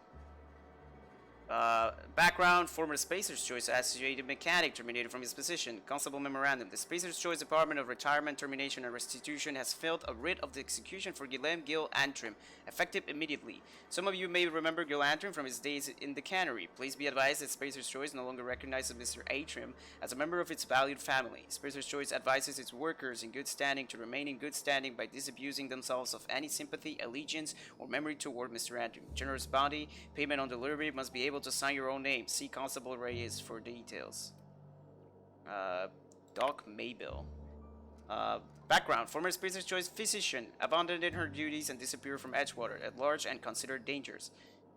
Background, former Spacer's Choice associated mechanic terminated from his position. Constable memorandum. The Spacer's Choice Department of Retirement, Termination, and Restitution has filed a writ of execution for Guillem Gil Antrim, effective immediately. Some of you may remember Gil Antrim from his days in the cannery. Please be advised that Spacer's Choice no longer recognizes Mr. Antrim as a member of its valued family. Spacer's Choice advises its workers in good standing to remain in good standing by disabusing themselves of any sympathy, allegiance, or memory toward Mr. Antrim. Generous bounty, payment on delivery, must be able to sign your own name. See Constable Reyes for details. Doc Maybill. Background. Former Spacer's Choice physician abandoned her duties and disappeared from Edgewater at large and considered dangerous.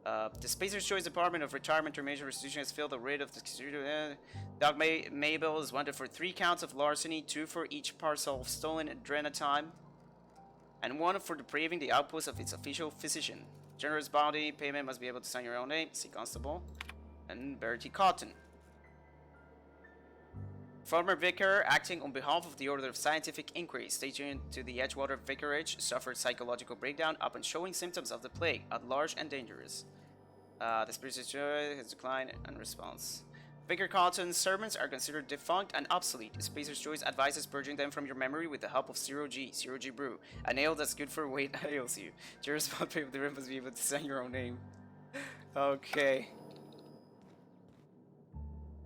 The Spacer's Choice Department of Retirement, Termination, Restitution has filled a writ of the Doc Maybill is wanted for 3 counts of larceny, 2 for each parcel of stolen adrenatime, and 1 for depraving the outpost of its official physician. Generous bounty, payment must be able to sign your own name. See Constable. And Bertie Cotton. Former vicar, acting on behalf of the Order of Scientific Inquiry, stationed to the Edgewater Vicarage, suffered psychological breakdown upon showing symptoms of the plague, at large and dangerous. The Spacer's Choice has declined and response. Vicar Cotton's sermons are considered defunct and obsolete. Spacer's Choice advises purging them from your memory with the help of Zero G Brew, an ale that's good for weight that ails you. Your response of the room must be able to sign your own name. Okay.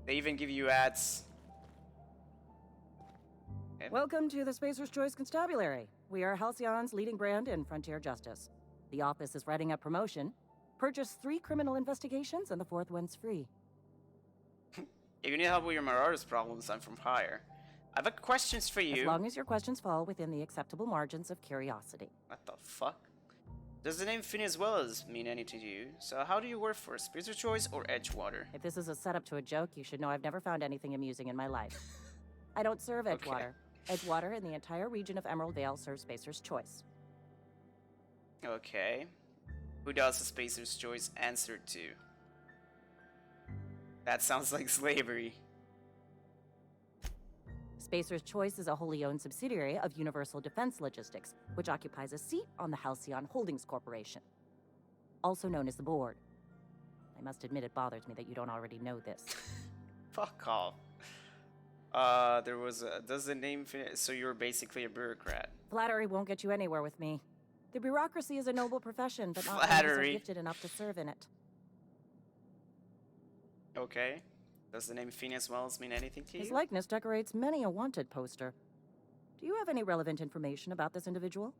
They even give you ads. Okay. Welcome to the Spacer's Choice Constabulary. We are Halcyon's leading brand in frontier justice. The office is writing up promotion. Purchase 3 criminal investigations and the 4th one's free. If you need help with your Marauders problems, I'm from Hire. I have questions for you. As long as your questions fall within the acceptable margins of curiosity. What the fuck? Does the name Phineas Wells mean anything to you? So how do you work for Spacer's Choice or Edgewater? If this is a setup to a joke, you should know I've never found anything amusing in my life. I don't serve Edgewater. Okay. Edgewater and the entire region of Emerald Vale serve Spacer's Choice. Okay. Who does the Spacer's Choice answer to? That sounds like slavery. Spacer's Choice is a wholly owned subsidiary of Universal Defense Logistics, which occupies a seat on the Halcyon Holdings Corporation, also known as the Board. I must admit it bothers me that you don't already know this. Fuck off. Does the name so you're basically a bureaucrat? Flattery won't get you anywhere with me. The bureaucracy is a noble profession, but not all are gifted enough to serve in it. Okay. Does the name Phineas Wells mean anything to you? His likeness decorates many a wanted poster. Do you have any relevant information about this individual?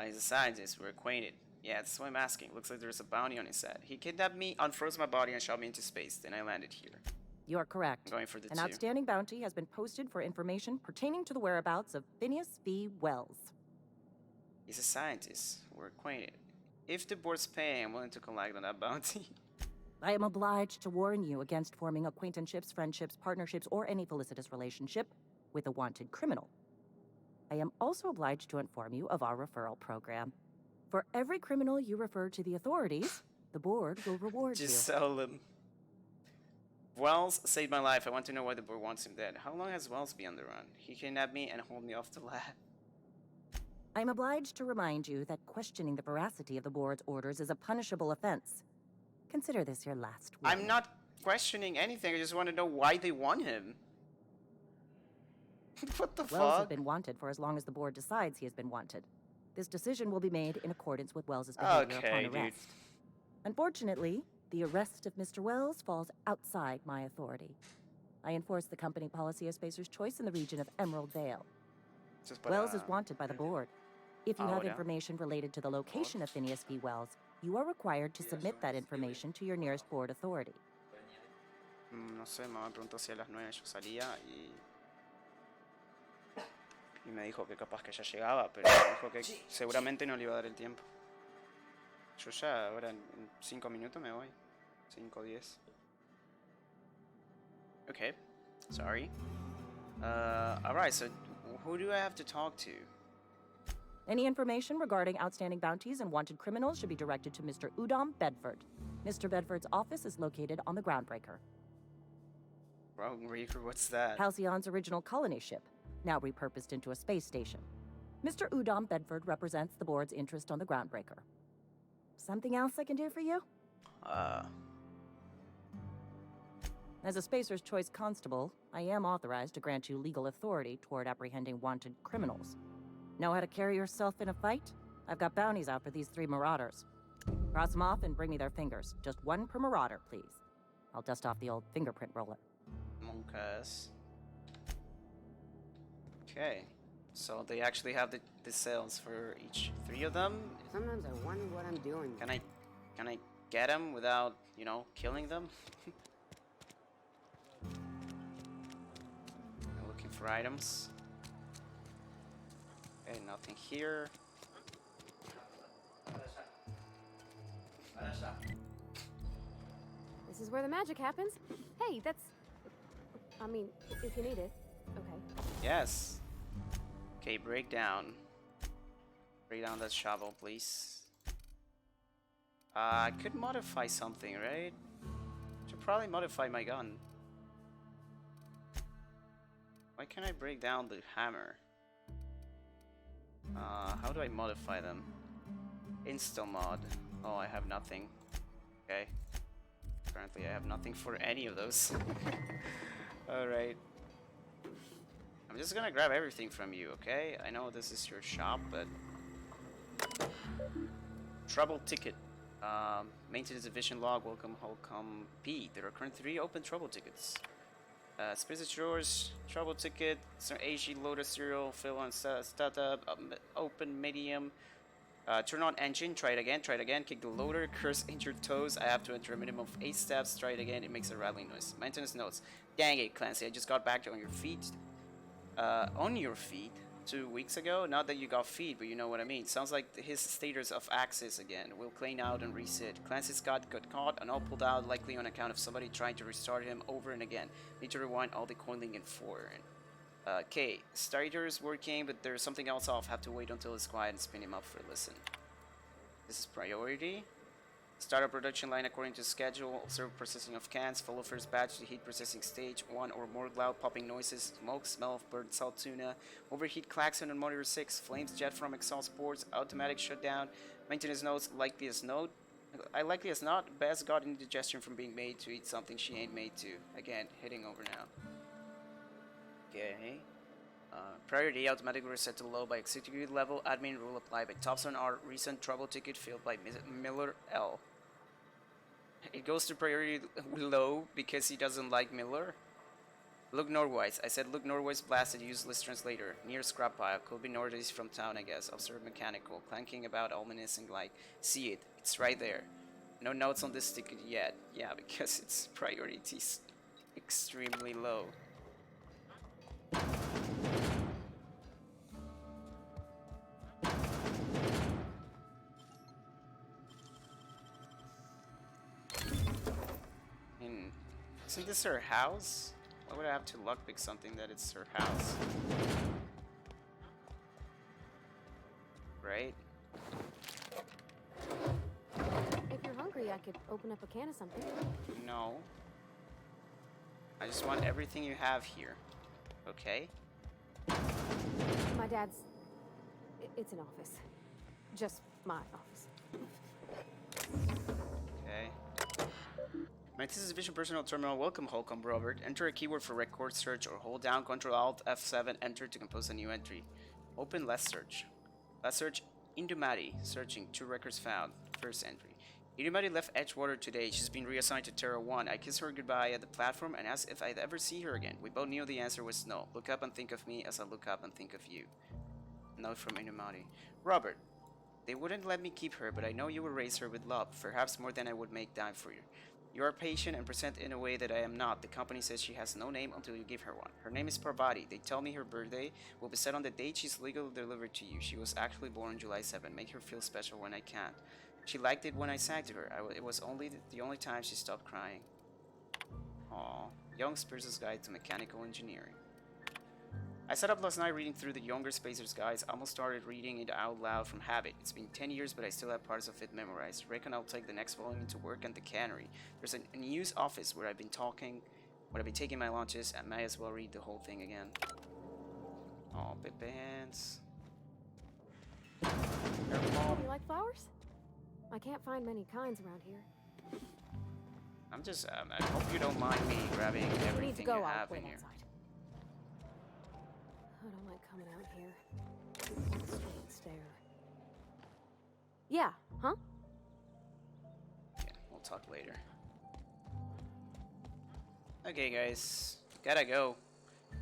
He's a scientist. We're acquainted. Yeah, that's what I'm asking. Looks like there's a bounty on his head. He kidnapped me, unfroze my body, and shot me into space. Then I landed here. You are correct. I'm going for the An 2. outstanding bounty has been posted for information pertaining to the whereabouts of Phineas V. Wells. He's a scientist. We're acquainted. If the board's paying, I'm willing to collect on that bounty. I am obliged to warn you against forming acquaintanceships, friendships, partnerships, or any felicitous relationship with a wanted criminal. I am also obliged to inform you of our referral program. For every criminal you refer to the authorities, the board will reward you. Just sell them. Wells saved my life. I want to know why the board wants him dead. How long has Wells been on the run? He kidnapped me and hauled me off the lab. I am obliged to remind you that questioning the veracity of the board's orders is a punishable offense. Consider this your last warning. I'm not questioning anything. I just want to know why they want him. What the Wells has fuck? been wanted for as long as the board decides he has been wanted. This decision will be made in accordance with Wells's behavior upon dude. arrest. Unfortunately, the arrest of Mr. Wells falls outside my authority. I enforce the company policy of Spacer's Choice in the region of Emerald Vale. Wells is wanted by the board. If you have yeah. information related to the location of Phineas V. Wells, you are required to submit that information to your nearest board authority. No sé, mamá me preguntó si a las 9 yo salía y me dijo que capaz que ya llegaba, pero me dijo que seguramente no le iba a dar el tiempo. Yo ya ahora en 5 minutos me voy. 5 o 10. Okay, sorry. Alright, so who do I have to talk to? Any information regarding outstanding bounties and wanted criminals should be directed to Mr. Udom Bedford. Mr. Bedford's office is located on the Groundbreaker. Groundbreaker, what's that? Halcyon's original colony ship, now repurposed into a space station. Mr. Udom Bedford represents the board's interest on the Groundbreaker. Something else I can do for you? As a Spacer's Choice Constable, I am authorized to grant you legal authority toward apprehending wanted criminals. Know how to carry yourself in a fight? I've got bounties out for these 3 marauders. Cross them off and bring me their fingers. Just 1 per marauder, please. I'll dust off the old fingerprint roller. Monkas. Okay. So they actually have the cells for each 3 of them? Sometimes I wonder what I'm doing. Can I get them without, you know, killing them? Looking for items. Okay, nothing here. This is where the magic happens. Hey, that's... I mean, if you need it. Okay. Yes. Okay, break down. Break down that shovel, please. I could modify something, right? Should probably modify my gun. Why can't I break down the hammer? How do I modify them? Insta mod. Oh, I have nothing. Okay. Currently I have nothing for any of those. Alright. I'm just gonna grab everything from you, okay? I know this is your shop, but... Trouble ticket. Maintenance division log, welcome Holcomb P. There are currently 3 open trouble tickets. Spirit Drawers, Trouble Ticket, AG Loader Serial, Fill on Startup, Open Medium, Turn on Engine, try it again, kick the loader, curse injured toes, I have to enter a minimum of 8 steps, try it again, it makes a rattling noise. Maintenance notes, dang it Clancy, I just got back on your feet, 2 weeks ago, not that you got feet, but you know what I mean. Sounds like his status of access again. Will clean out and reset. Clancy Scott got caught and all pulled out, likely on account of somebody trying to restart him over and again. Need to rewind all the coiling and forward. Okay, starter is working, but there's something else off. Have to wait until it's quiet and spin him up for a listen. This is priority. Start a production line according to schedule. Observe processing of cans. Follow first batch to heat processing stage. 1 or more loud popping noises. Smoke, smell of burnt salt tuna. Overheat klaxon on monitor 6. Flames jet from exhaust ports. Automatic shutdown. Maintenance notes. Likeliest note. Likely as not, Bess got indigestion from being made to eat something she ain't made to. Again, heading over now. Okay. Priority automatically reset to low by executive level. Admin rule applied by Thompson R. Recent trouble ticket filled by Miller L. It goes to priority low because he doesn't like Miller. Look northwise. I said look northwise, blasted useless translator. Near scrap pile. Could be northeast from town, I guess. Observe mechanical. Clanking about ominous and like. See it. It's right there. No notes on this ticket yet. Yeah, because its priority is extremely low. Isn't this her house? Why would I have to lockpick something that it's her house? Right? If you're hungry, I could open up a can of something. No. I just want everything you have here. Okay? My dad's... It's an office. Just my office. Okay. Maintenance Division Personnel Terminal, welcome Holcomb Robert. Enter a keyword for record search or hold down Ctrl Alt F7 enter to compose a new entry. Open last search. Last search, Indumati. Searching, 2 records found. First entry. Indumati left Edgewater today. She's been reassigned to Terra 1. I kissed her goodbye at the platform and asked if I'd ever see her again. We both knew the answer was no. Look up and think of me as I look up and think of you. Note from Indumati. Robert, they wouldn't let me keep her, but I know you will raise her with love, perhaps more than I would make time for you. You are patient and present in a way that I am not. The company says she has no name until you give her one. Her name is Parvati. They tell me her birthday will be set on the date she's legally delivered to you. She was actually born on July 7. Make her feel special when I can. She liked it when I sang to her. It was only the only time she stopped crying. Aww. Young Spacer's Guide to Mechanical Engineering. I sat up last night reading through the Younger Spacer's Guides. I almost started reading it out loud from habit. It's been 10 years, but I still have parts of it memorized. Reckon I'll take the next volume into work at the cannery. There's a news office where I've been taking my lunches. I may as well read the whole thing again. Oh, big bands. Do you like flowers? I can't find many kinds around here. I'm just, I hope you don't mind me grabbing everything you have in here. I don't like coming out here. Straight stare. Yeah, huh? Yeah, we'll talk later. Okay, guys. Gotta go.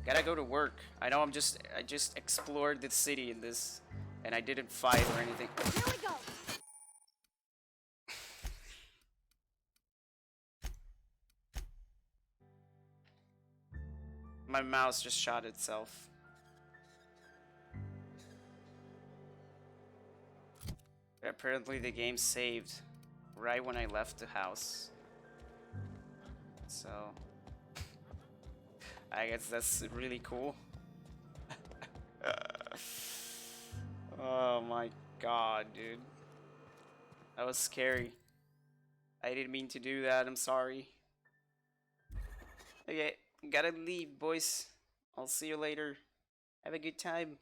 Gotta go to work. I know I just explored the city in this, and I didn't fight or anything. Here we go! My mouse just shot itself. But apparently the game saved right when I left the house. So I guess that's really cool. Oh my god, dude. That was scary. I didn't mean to do that, I'm sorry. Okay, gotta leave, boys. I'll see you later. Have a good time.